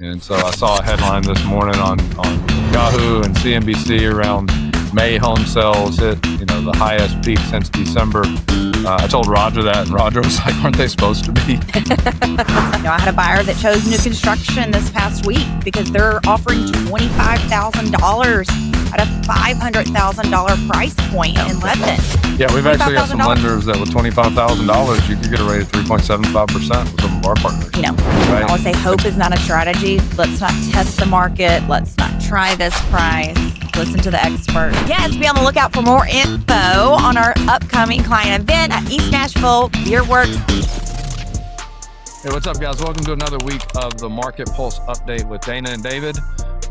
And so I saw a headline this morning on Yahoo and CNBC around May home sales hit, the highest peak since December. I told Roger that, and Roger was like, aren't they supposed to be? I had a buyer that chose new construction this past week because they're offering $25,000 at a $500,000 price point in Lebanon. Yeah, we've actually got some lenders that with $25,000, you could get a rate of 3.75% with some of our partners. I always say hope is not a strategy. Let's not test the market. Let's not try this price. Listen to the expert. Yes, be on the lookout for more info on our upcoming client event at East Nashville Beer Works. Hey, what's up, guys? Welcome to another week of the Market Pulse Update with Dana and David,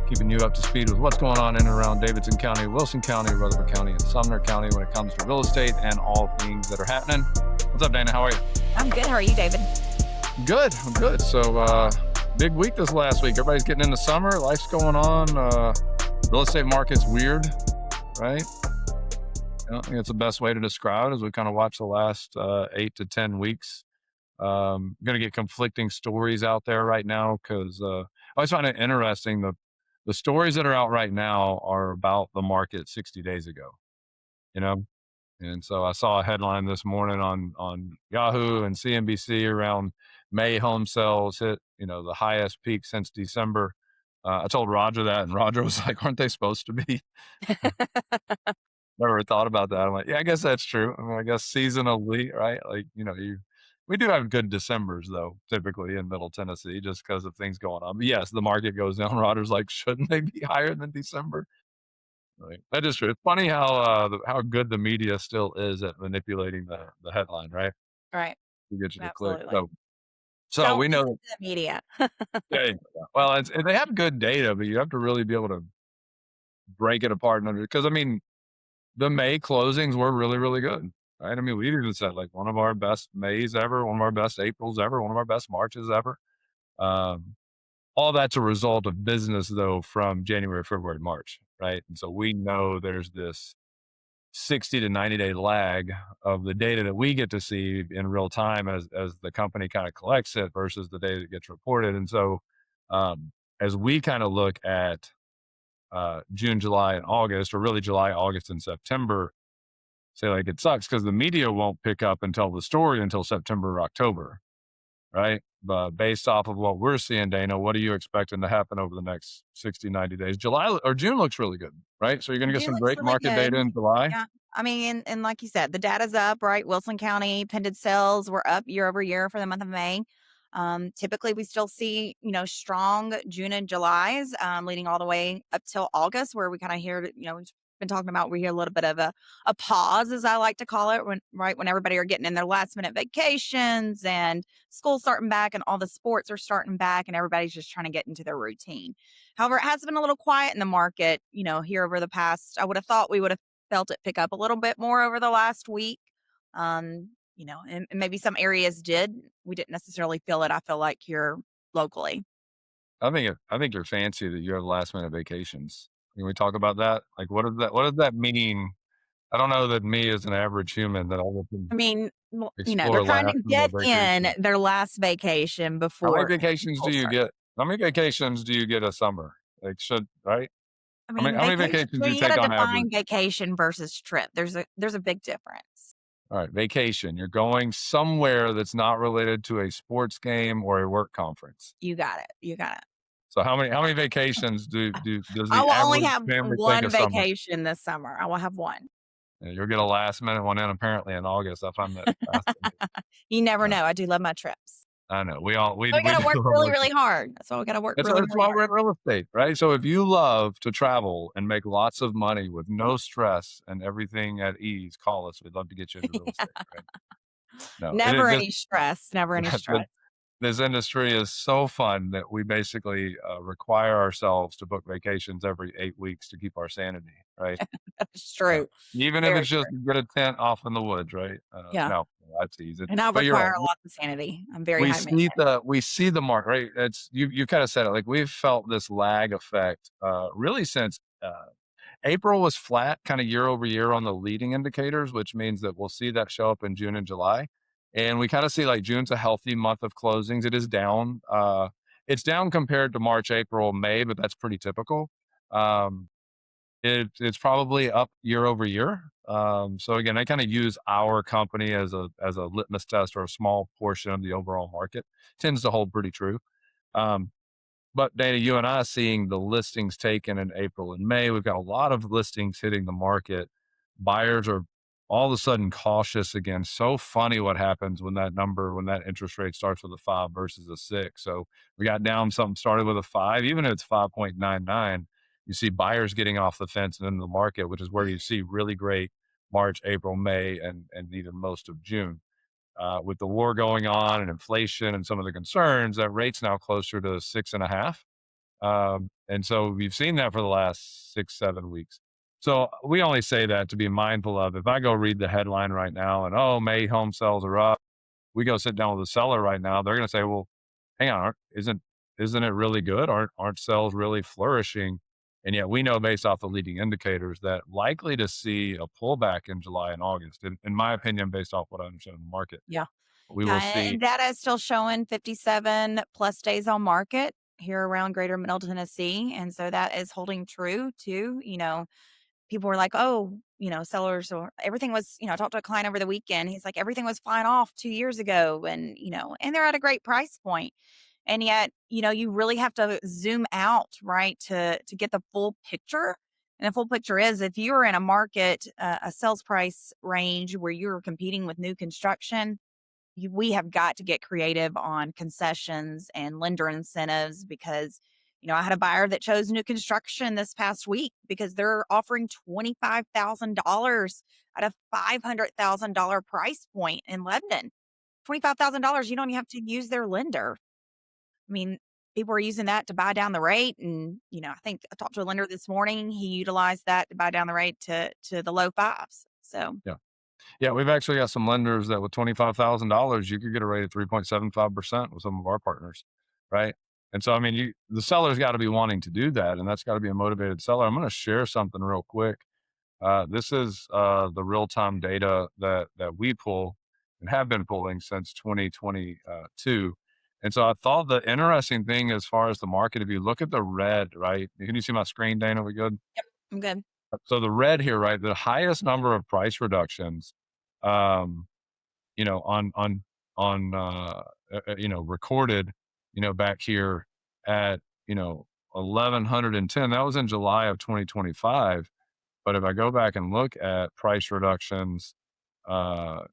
keeping you up to speed with what's going on in and around Davidson County, Wilson County, Rutherford County, and Sumner County when it comes to real estate and all things that are happening. What's up, Dana? How are you? I'm good. How are you, David? Good. I'm good. So, big week this last week. Everybody's getting into summer. Life's going on. Real estate market's weird, right? I think it's the best way to describe it as we kind of watch the last 8 to 10 weeks. Going to get conflicting stories out there right now because I always find it interesting. The stories that are out right now are about the market 60 days ago, And so I saw a headline this morning on Yahoo and CNBC around May home sales hit, the highest peak since December. I told Roger that, and Roger was like, aren't they supposed to be? Never thought about that. I'm like, yeah, I guess that's true. I mean, I guess seasonally, right? Like, we do have good Decembers, though, typically in Middle Tennessee, just because of things going on. But yes, the market goes down. Roger's like, shouldn't they be higher than December? Like, that is true. It's funny how good the media still is at manipulating the headline, right? Right. To get you to Absolutely. click. So we know the media. yeah. Well, they have good data, but you have to really be able to break it apart because I mean, the May closings were really, really good, right? I mean, we even said like one of our best Mays ever, one of our best Aprils ever, one of our best Marches ever. All that's a result of business though from January, February, March, right? And so we know there's this 60 to 90 day lag of the data that we get to see in real time as the company kind of collects it versus the data that gets reported. And so as we kind of look at June, July, and August, or really July, August, and September, say like it sucks because the media won't pick up and tell the story until September or October, right? But based off of what we're seeing, Dana, what are you expecting to happen over the next 60, 90 daars? July or June looks really good, right? So you're going to get some great market data in July. Yeah. I mean, and like you said, the data's up, right? Wilson County pending sales were up year over year for the month of May. Typically we still see, strong June and July's, leading all the way up till August, where we kind of hear, we've been talking about, we hear a little bit of a pause, as I like to call it, when everybody are getting in their last minute vacations and school's starting back and all the sports are starting back and everybody's just trying to get into their routine. However, it has been a little quiet in the market, here over the past, I would have thought we would have felt it pick up a little bit more over the last week. And maybe some areas did. We didn't necessarily feel it, I feel like, here locally. I think you're fancy that you have last minute vacations. Can we talk about that? Like, what does that mean? I don't know that me as an average human that all I mean, explore they're trying to get vacation. in their last vacation How before. many vacations do you get? How many vacations do you get a summer? Like, right? I mean, how many vacations do you take gotta on define average? vacation versus trip. There's a big difference. All right, vacation. You're going somewhere that's not related to a sports game or a work conference. You got it. So how many vacations does the I will only average have family take one a summer? vacation this summer. I will have one. Yeah, you'll get a last minute one in apparently in August. I find that fascinating. You never know. I do love my trips. I know. We gotta work really, really hard. That's why we gotta work really, really hard. That's why we're in real estate, right? So if you love to travel and make lots of money with no stress and everything at ease, call us. We'd love to get you into real estate, right? No, Never any stress. Never any stress. This industry is so fun that we basically require ourselves to book vacations every 8 weeks to keep our sanity, right? That's true. Even if it's just get a tent off in the woods, right? Yeah. No, that's easy. And I require a lot of sanity. I'm very high maintenance. We see the mark, right? It's you kind of said it. Like we've felt this lag effect really since April was flat kind of year over year on the leading indicators, which means that we'll see that show up in June and July. And we kind of see like June's a healthy month of closings. It is down. It's down compared to March, April, May, but that's pretty typical. Um, it's probably up year over year. So again, I kind of use our company as a litmus test or a small portion of the overall market. Tends to hold pretty true. Um, but Dana, you and I seeing the listings taken in April and May, we've got a lot of listings hitting the market. Buyers are all of a sudden cautious again. So funny what happens when that number, when that interest rate starts with a five versus a six. So we got down something started with a five, even if it's 5.99, you see buyers getting off the fence and into the market, which is where you see really great March, April, May, and even most of June. With the war going on and inflation and some of the concerns, that rate's now closer to 6.5. And so we've seen that for the last 6, 7 weeks. So we only say that to be mindful of. If I go read the headline right now and, oh, May home sales are up, we go sit down with a seller right now, they're going to say, well, hang on, isn't it really good? Aren't sales really flourishing? And yet we know based off the leading indicators that likely to see a pullback in July and August, in my opinion, based off what I understand in the market. Yeah. We Yeah, will and see. data is still showing 57 plus days on market here around Greater Middle Tennessee, and so that is holding true too. People were like, "Oh, sellers or everything was." I talked to a client over the weekend. He's like, "Everything was flying off 2 years ago," and they're at a great price point. And yet, you really have to zoom out, right, to get the full picture. And the full picture is if you are in a market, a sales price range where you're competing with new construction, we have got to get creative on concessions and lender incentives because I had a buyer that chose new construction this past week because they're offering $25,000 at a $500,000 price point in Lebanon. $25,000, you don't even have to use their lender. I mean, people are using that to buy down the rate, and I think I talked to a lender this morning. He utilized that to buy down the rate to the low fives. So Yeah. Yeah, we've actually got some lenders that with $25,000, you could get a rate of 3.75% with some of our partners, right? And so, I mean, the seller's got to be wanting to do that, and that's got to be a motivated seller. I'm going to share something real quick. This is the real time data that we pull and have been pulling since 2022. And so I thought the interesting thing as far as the market, if you look at the red, right? Can you see my screen, Dana? We good? I'm good. So the red here, right? The highest number of price reductions, um, you know, on recorded, back here at 1110. That was in July of 2025. But if I go back and look at price reductions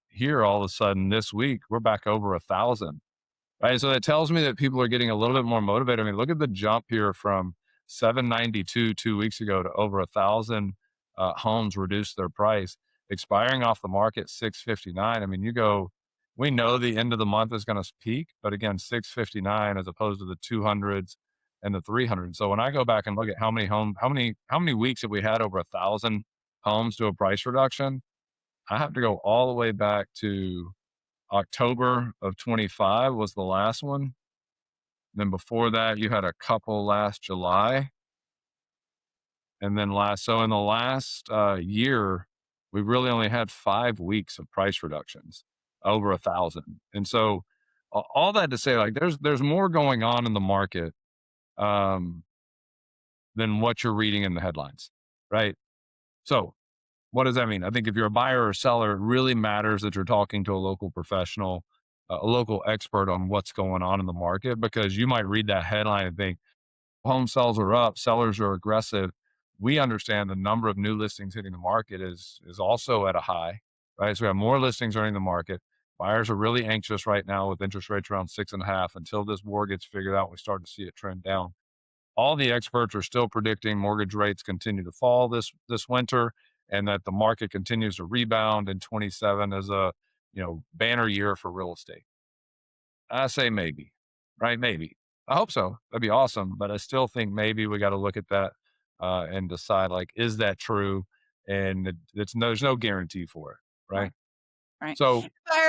here, all of a sudden this week we're back over 1,000. Right, so that tells me that people are getting a little bit more motivated. I mean, look at the jump here from 792 2 weeks ago to over 1,000 homes reduced their price, expiring off the market 659. I mean, we know the end of the month is going to peak, but again, 659 as opposed to the 200s and the 300s. So when I go back and look at how many weeks have we had over 1,000 homes do a price reduction, I have to go all the way back to October of 25 was the last one. Then before that, you had a couple last July, and then so in the last year, we've really only had 5 weeks of price reductions, over 1,000. And so, all that to say, like, there's more going on in the market um, than what you're reading in the headlines, right? So, what does that mean? I think if you're a buyer or seller, it really matters that you're talking to a local professional, a local expert on what's going on in the market, because you might read that headline and think home sales are up, sellers are aggressive. We understand the number of new listings hitting the market is also at a high, right? So we have more listings entering the market. Buyers are really anxious right now with interest rates around 6.5 until this war gets figured out. We start to see it trend down. All the experts are still predicting mortgage rates continue to fall this winter, and that the market continues to rebound in 27 as a banner year for real estate. I say maybe, right? Maybe. I hope so. That'd be awesome. But I still think maybe we got to look at that and decide, like, is that true? And there's no guarantee for it, right? Right. Right. So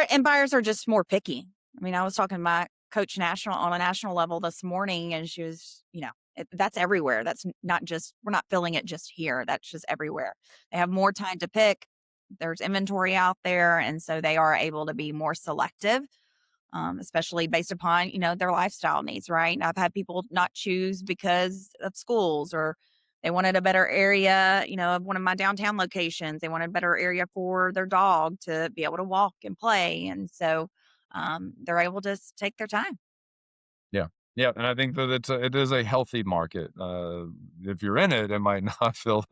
And buyers are just more picky. I mean, I was talking to my coach on a national level this morning, and she was, that's everywhere. That's not just, we're not filling it just here. That's just everywhere. They have more time to pick. There's inventory out there. And so they are able to be more selective especially based upon, their lifestyle needs, right? And I've had people not choose because of schools, or they wanted a better area, of one of my downtown locations. They wanted a better area for their dog to be able to walk and play. And so they're able to take their time. Yeah. Yeah, and I think that it is a healthy market. If you're in it, it might not feel,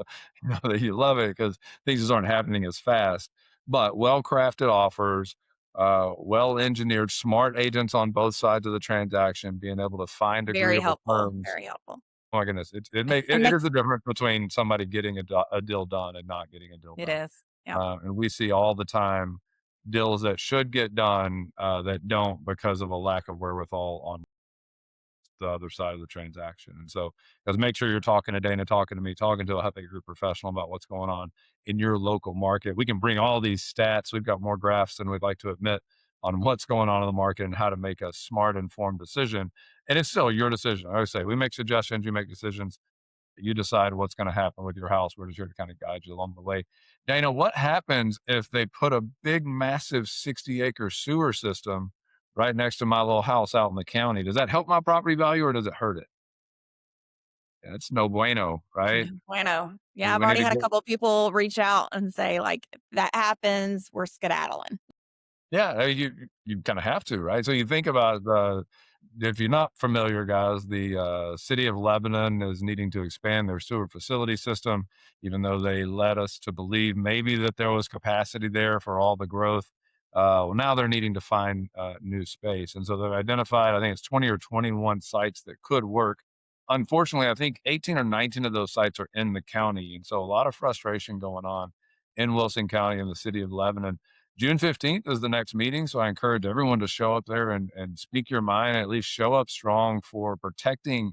that you love it because things just aren't happening as fast. But well-crafted offers, well-engineered, smart agents on both sides of the transaction, being able to find Very agreeable helpful. terms. Very helpful. Oh my goodness, And it is makes the difference between somebody getting a deal done and not getting a deal it done. is. Yep. And we see all the time deals that should get done, that don't because of a lack of wherewithal on the other side of the transaction. And so, guys, make sure you're talking to Dana, talking to me, talking to a Huffaker Group professional about what's going on in your local market. We can bring all these stats. We've got more graphs than we'd like to admit on what's going on in the market and how to make a smart, informed decision. And it's still your decision. I always say we make suggestions, you make decisions. You decide what's going to happen with your house. We're just here to kind of guide you along the way. Dana, what happens if they put a big, massive 60-acre sewer system right next to my little house out in the county? Does that help my property value or does it hurt it? Yeah, it's no bueno, No right? bueno. Yeah, I've We need already to had a get couple of people reach out and say, like, "If that happens, we're skedaddling." Yeah, you kinda have to, right? So you think about if you're not familiar, guys, the, city of Lebanon is needing to expand their sewer facility system, even though they led us to believe maybe that there was capacity there for all the growth. Well, now they're needing to find, new space, and so they've identified, I think it's 20 or 21 sites that could work. Unfortunately, I think 18 or 19 of those sites are in the county, and so a lot of frustration going on in Wilson County and the city of Lebanon. June 15th is the next meeting, so I encourage everyone to show up there and speak your mind, at least show up strong for protecting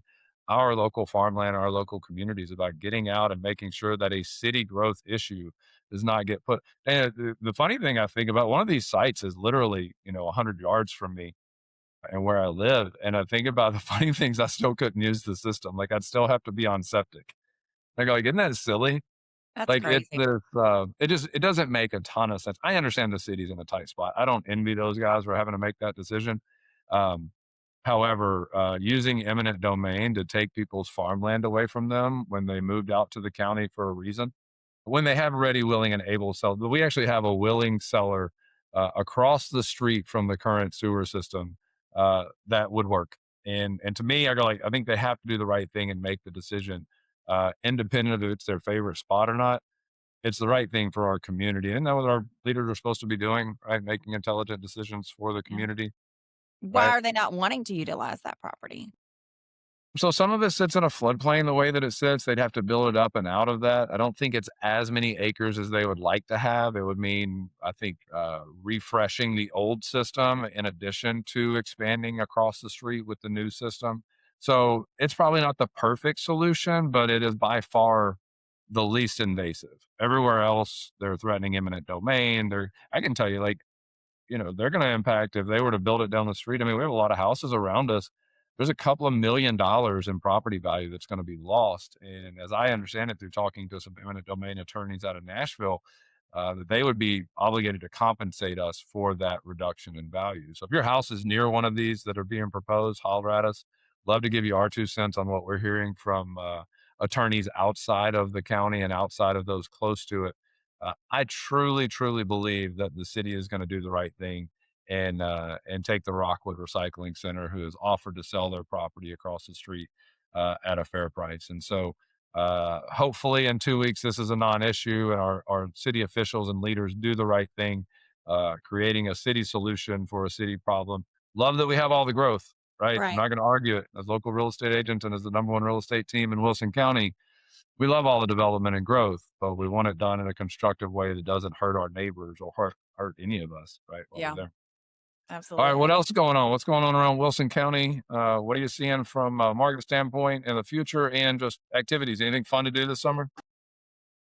our local farmland, our local communities, about getting out and making sure that a city growth issue does not get put. And the funny thing I think about one of these sites is literally, 100 yards from me and where I live. And I think about the funny things, I still couldn't use the system. Like I'd still have to be on septic. I go, like, isn't that silly? That's Like, it's crazy. this, it doesn't make a ton of sense. I understand the city's in a tight spot. I don't envy those guys for having to make that decision. Um, However, using eminent domain to take people's farmland away from them when they moved out to the county for a reason, when they have ready, willing, and able seller, but we actually have a willing seller, across the street from the current sewer system, that would work. And to me, I go like, I think they have to do the right thing and make the decision, independent of if it's their favorite spot or not. It's the right thing for our community. Isn't that what our leaders are supposed to be doing, right? Making intelligent decisions for the Yeah. community, Why right? are they not wanting to utilize that property? So some of it sits in a floodplain the way that it sits. They'd have to build it up and out of that. I don't think it's as many acres as they would like to have. It would mean, I think, refreshing the old system in addition to expanding across the street with the new system. So it's probably not the perfect solution, but it is by far the least invasive. Everywhere else, they're threatening eminent domain. I can tell you, like, they're going to impact if they were to build it down the street. I mean, we have a lot of houses around us. There's a couple of $1 million in property value that's going to be lost. And as I understand it through talking to some eminent domain attorneys out of Nashville, that they would be obligated to compensate us for that reduction in value. So if your house is near one of these that are being proposed, holler at us. Love to give you our 2 cents on what we're hearing from attorneys outside of the county and outside of those close to it. I truly, truly believe that the city is going to do the right thing and take the Rockwood Recycling Center, who has offered to sell their property across the street, at a fair price. And so, hopefully, in 2 weeks, this is a non-issue, and our city officials and leaders do the right thing, creating a city solution for a city problem. Love that we have all the growth, right? I'm Right. not going to argue it. As local real estate agents and as the number one real estate team in Wilson County, we love all the development and growth, but we want it done in a constructive way that doesn't hurt our neighbors or hurt any of us, right, while we're Yeah, there. All right, what absolutely. else is going on? What's going on around Wilson County? What are you seeing from a market standpoint in the future and just activities? Anything fun to do this summer?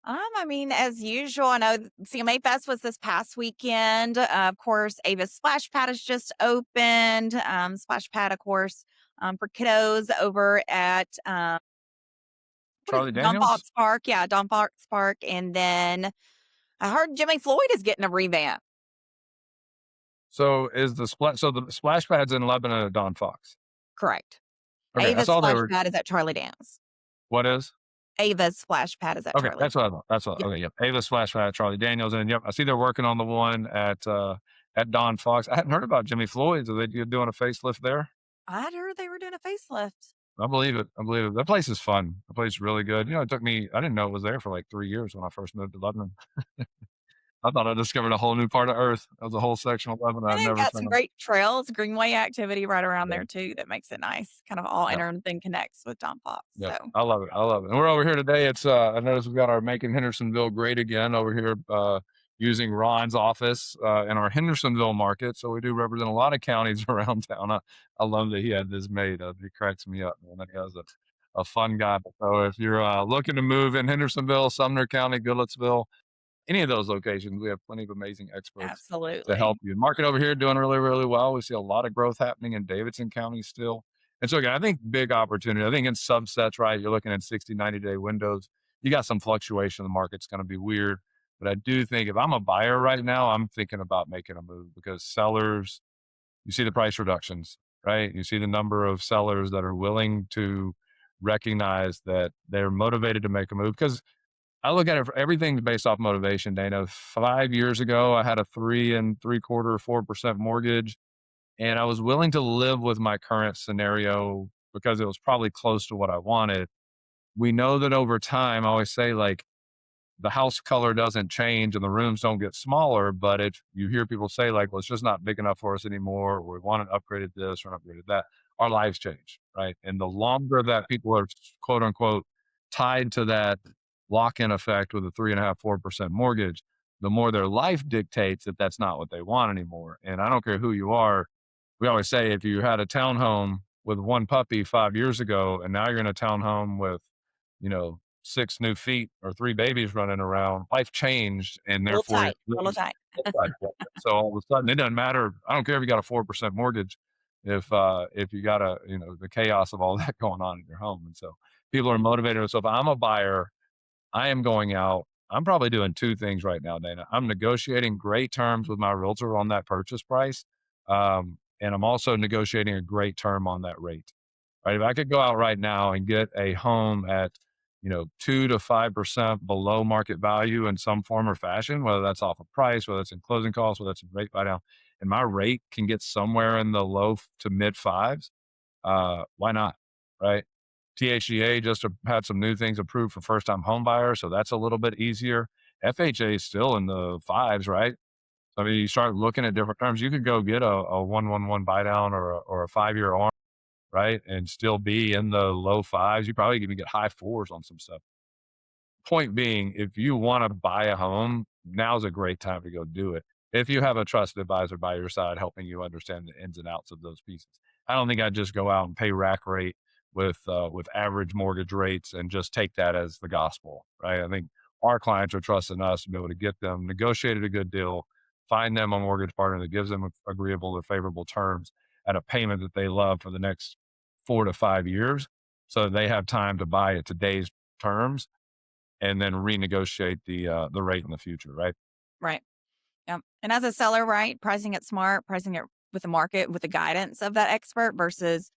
I mean, as usual, I know CMA Fest was this past weekend. Of course, Ava's Splash Pad has just opened. Splash Pad, of course, for kiddos over at what is Charlie Don Daniels? Fox Park? Yeah, Don Fox Park. And then I heard Jimmy Floyd is getting a revamp. So is the splash pads in Lebanon at Don Fox? Correct. Okay, that's Ava's all they splash were. pad is at Charlie Downs. What is? Ava's splash pad is at Okay, Charlie. that's what I thought. That's what. Yep. Okay, yep. Ava Splash Pad, Charlie Daniels, and yep, I see they're working on the one at Don Fox. I hadn't heard about Jimmy Floyd's. Are they doing a facelift there? I'd heard they were doing a facelift. I believe it. I believe it. That place is fun. The place is really good. You know, it took me. I didn't know it was there for like 3 years when I first moved to Lebanon. I thought I discovered a whole new part of Earth. That was a whole section of Lebanon And I'd they've never got some found. great trails, greenway activity right around Yeah, there too that makes it nice. Kind of all yeah. everything connects with Don Fox. Yep. So I love it. I love it. And we're over here today. It's I noticed we've got our Making Hendersonville Great Again over here using Ron's office in our Hendersonville market. So we do represent a lot of counties around town. I love that he had this made. He cracks me up, man. That guy's a fun guy. So if you're looking to move in Hendersonville, Sumner County, Goodlettsville, any of those locations, we have plenty of amazing experts to help absolutely. you. Market over here doing really, really well. We see a lot of growth happening in Davidson County still. And so again, I think big opportunity. I think in subsets, right? You're looking at 60, 90-day windows. You got some fluctuation. The market's going to be weird. But I do think if I'm a buyer right now, I'm thinking about making a move because sellers, you see the price reductions, right? You see the number of sellers that are willing to recognize that they're motivated to make a move because I look at it, everything's based off motivation, Dana. 5 years ago, I had a 3.75%, 4% mortgage, and I was willing to live with my current scenario because it was probably close to what I wanted. We know that over time, I always say, like, the house color doesn't change and the rooms don't get smaller. But if you hear people say, like, well, it's just not big enough for us anymore, or we want an upgraded this or an upgraded that, our lives change, right? And the longer that people are quote unquote tied to that lock in effect with a 3.5%, 4% mortgage, the more their life dictates that that's not what they want anymore. And I don't care who you are. We always say if you had a townhome with one puppy 5 years ago, and now you're in a townhome with, 6 new feet or 3 babies running around, life changed, and A little therefore tight, a little tight. so all of a sudden it doesn't matter. I don't care if you got a 4% mortgage, if you got the chaos of all that going on in your home. And so people are motivated. So if I'm a buyer, I am going out. I'm probably doing two things right now, Dana. I'm negotiating great terms with my realtor on that purchase price. And I'm also negotiating a great term on that rate. Right. If I could go out right now and get a home at, 2 to 5% below market value in some form or fashion, whether that's off of price, whether it's in closing costs, whether it's in rate buy down, and my rate can get somewhere in the to mid fives, why not? Right. THGA just had some new things approved for first time home buyers. So that's a little bit easier. FHA is still in the fives, right? So, I mean, you start looking at different terms. You could go get a 111 buy down or a 5 year arm, right? And still be in the low fives. You probably even get high fours on some stuff. Point being, if you want to buy a home, now's a great time to go do it. If you have a trusted advisor by your side helping you understand the ins and outs of those pieces. I don't think I'd just go out and pay rack rate with average mortgage rates and just take that as the gospel, right? I think our clients are trusting us to be able to get them negotiated a good deal, find them a mortgage partner that gives them agreeable or favorable terms at a payment that they love for the next 4 to 5 years, so they have time to buy at today's terms and then renegotiate the rate in the future, right? Right. Yep. And as a seller, right, pricing it smart, pricing it with the market, with the guidance of that expert versus,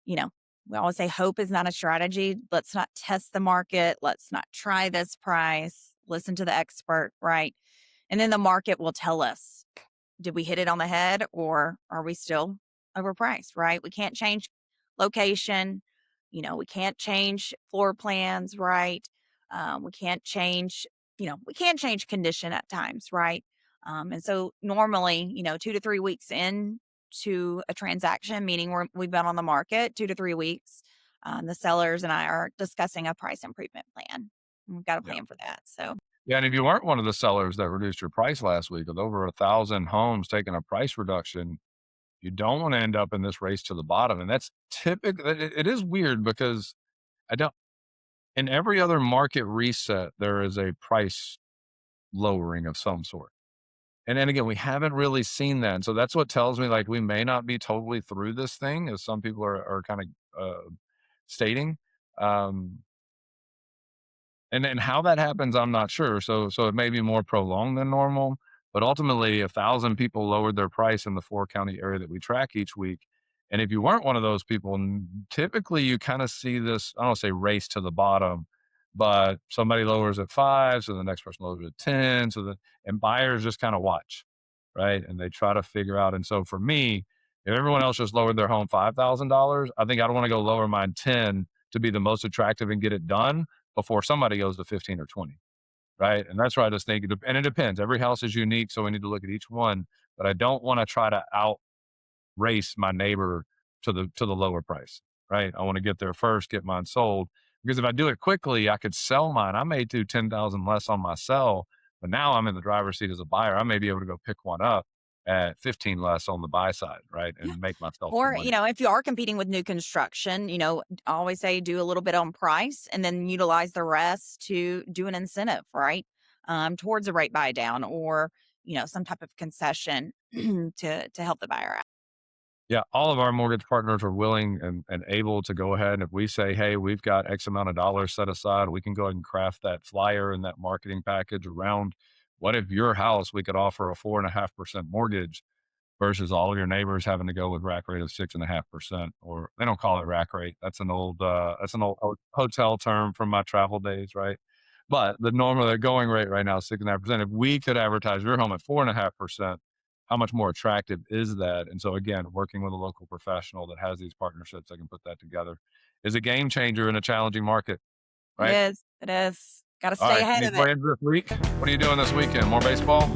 you know, we always say hope is not a strategy. Let's not test the market. Let's not try this price. Listen to the expert, right? And then the market will tell us, did we hit it on the head or are we still overpriced, right? We can't change location. We can't change floor plans, right? We can't change, we can change condition at times, right? And so normally, 2 to 3 weeks in to a transaction, meaning we've been on the market 2 to 3 weeks, the sellers and I are discussing a price improvement plan. We've got a Yeah. plan for that. So, Yeah, and if you weren't one of the sellers that reduced your price last week with over 1,000 homes taking a price reduction, you don't want to end up in this race to the bottom. And that's typical. It is weird because I don't. In every other market reset, there is a price lowering of some sort. And then again, we haven't really seen that. And so that's what tells me like we may not be totally through this thing, as some people are kind of stating. Um, and how that happens, I'm not sure. So it may be more prolonged than normal. But ultimately, 1,000 people lowered their price in the 4-county area that we track each week. And if you weren't one of those people, typically you kind of see this, I don't say race to the bottom, but somebody lowers at 5, so the next person lowers at 10. And buyers just kind of watch, right? And they try to figure out. And so for me, if everyone else just lowered their home $5,000, I think I don't want to go lower mine 10 to be the most attractive and get it done before somebody goes to 15 or 20. Right, and that's where I just think and it depends. Every house is unique, so we need to look at each one, but I don't wanna try to outrace my neighbor to the lower price, right? I wanna get there first, get mine sold, because if I do it quickly, I could sell mine. I may do 10,000 less on my sell, but now I'm in the driver's seat as a buyer. I may be able to go pick one up at 15 less on the buy side, right, Yeah. and make myself some Or, money. if you are competing with new construction, I always say do a little bit on price and then utilize the rest to do an incentive, right? Towards a rate buy down or, some type of concession to help the buyer out. Yeah, all of our mortgage partners are willing and able to go ahead. And if we say, hey, we've got X amount of dollars set aside, we can go ahead and craft that flyer and that marketing package around what if your house we could offer a 4.5% mortgage versus all of your neighbors having to go with rack rate of 6.5%, or they don't call it rack rate. That's an old hotel term from my travel days, right? But the going rate right now is 6.5%. If we could advertise your home at 4.5%, how much more attractive is that? And so again, working with a local professional that has these partnerships that can put that together is a game changer in a challenging market, It right? is. It is. Got to All stay right. ahead Any of it. plans this week? What are you doing this weekend? More baseball?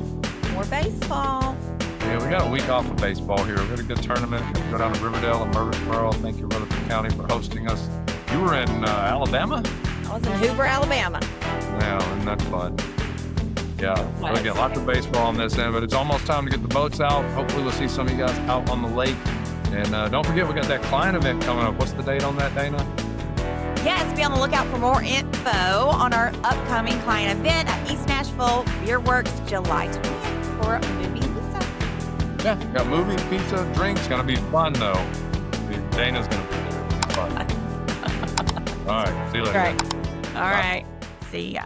More baseball. Yeah, we got a week off of baseball here. We had a good tournament. Go down to Riverdale and Murfreesboro. Thank you, Rutherford County, for hosting us. You were in Alabama? I was in Hoover, Alabama. Yeah, isn't that fun? Yeah, so Was. again, lots of baseball on this end, but it's almost time to get the boats out. Hopefully, we'll see some of you guys out on the lake. And don't forget, we got that client event coming up. What's the date on that, Dana? Yes, be on the lookout for more info on our upcoming client event at East Nashville Beer Works July 20th for movie and pizza. Yeah, got movie, pizza, drinks. Gonna be fun though. Dana's gonna be there. It'll be fun. All right, see you later. Great. All Bye. right. See ya.